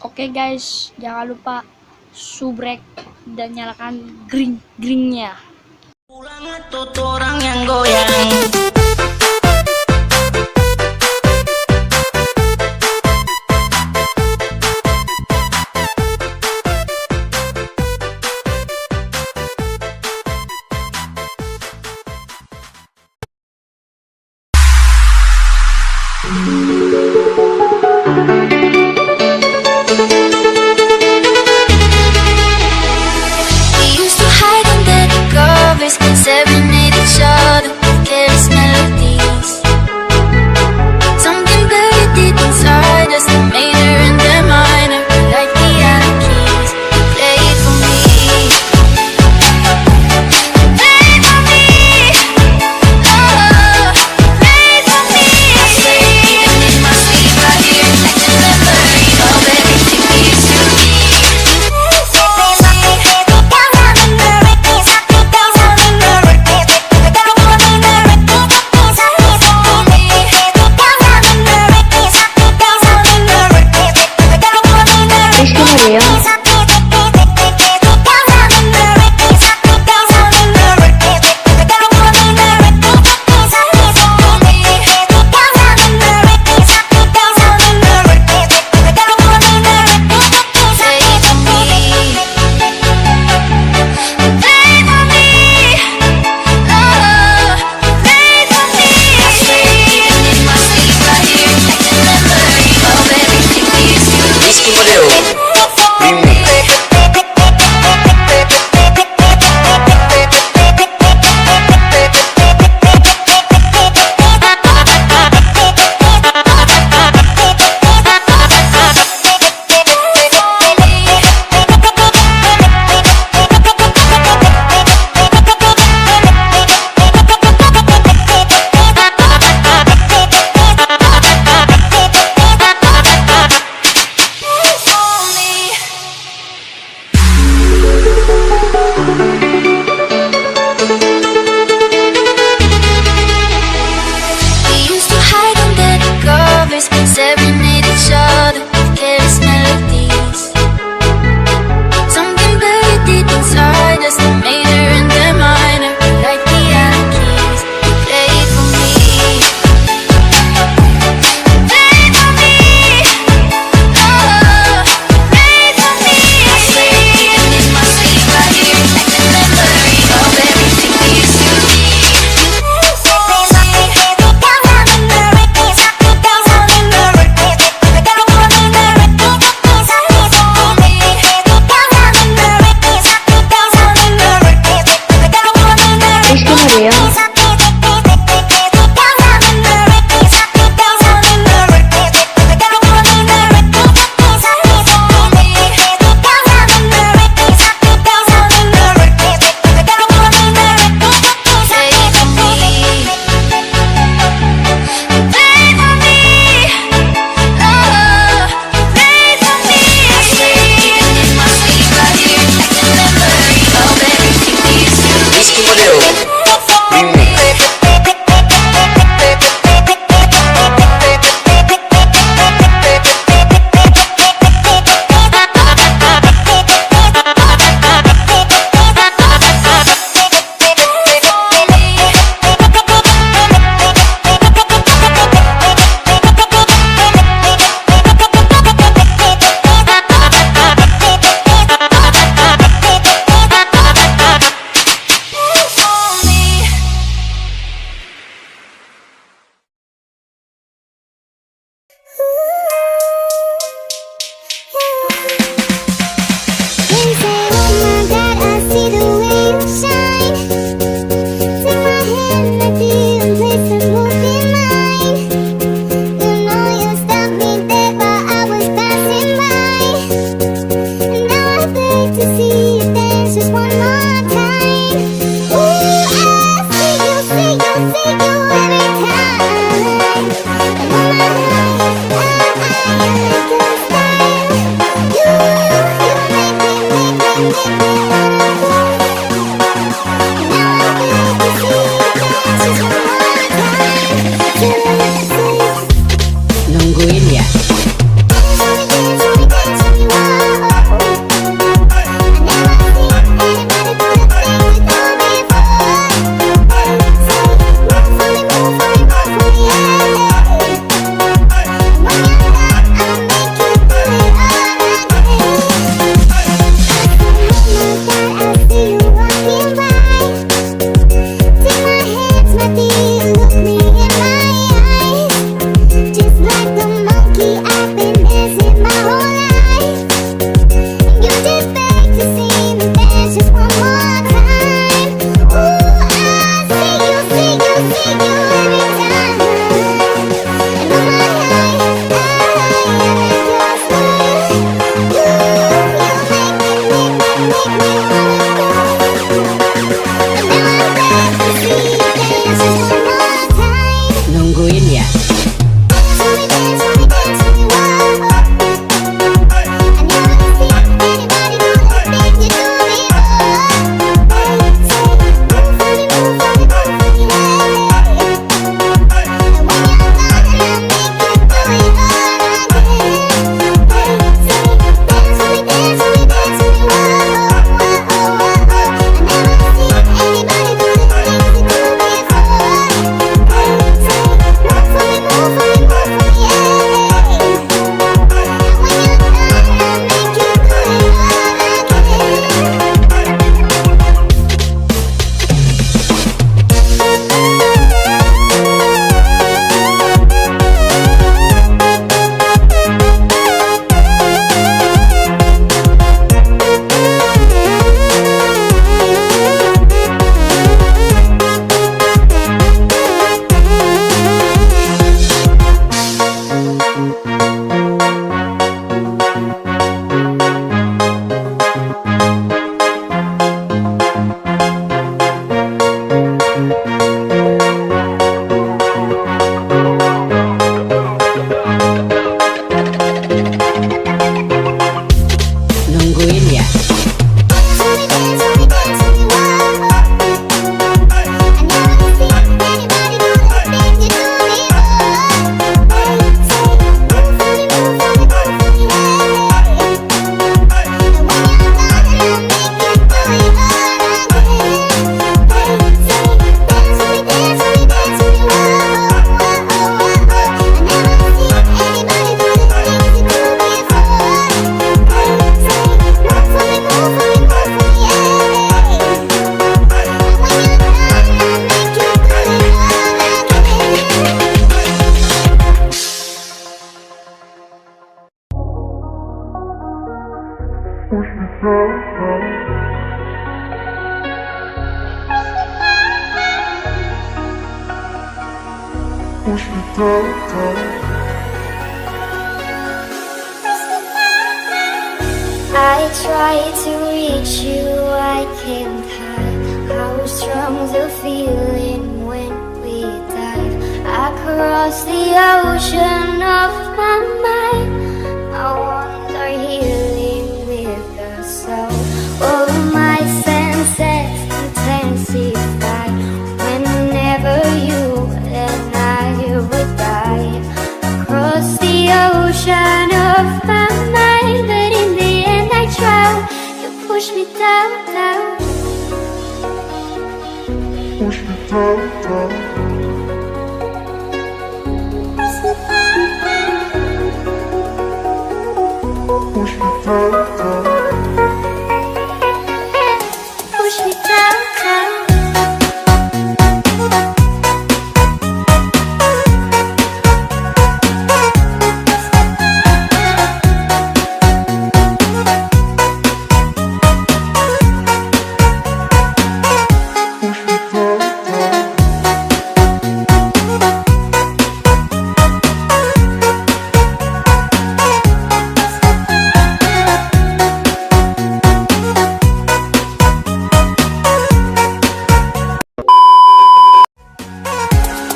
Oke guys, jangan lupa subrek dan nyalakan green-greennya. Pulang atau orang yang goyang. Serenade each other with careless melodies. Something very deep inside us that made her in their minor, like piano keys. Play it for me, play it for me, oh, play it for me. I say even in my sleep I hear it like a memory of everything we used to be. I try to reach you, I can't hide how strong the feeling when we dive across the ocean of my mind. I wander healing with the soul. All my senses intensify whenever you and I would dive across the ocean of my mind. But in the end I drown. You push me down, down. Push me down, down. Push me down, down. Push me down, down.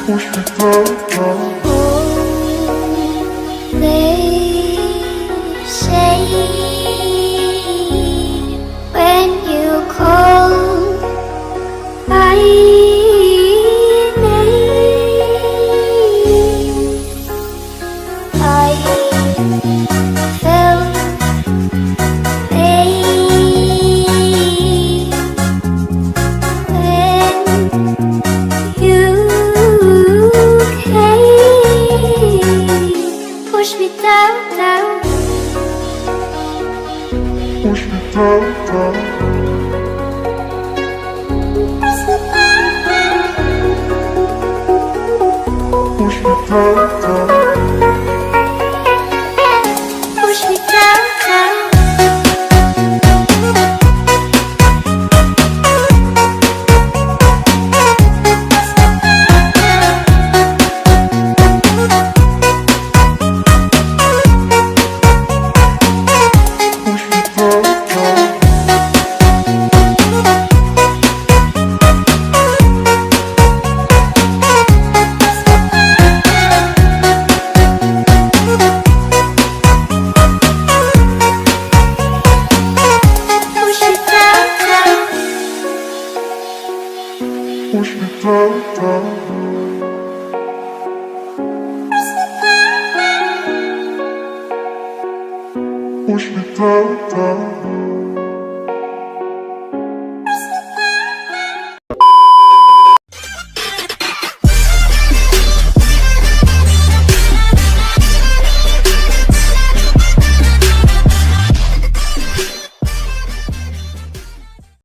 Push me down, down. They say when you call my name, I felt pain when you push me down, down. Push me down, down. Push me down, down. Push me down, down. Push me down, down. Push me down, down.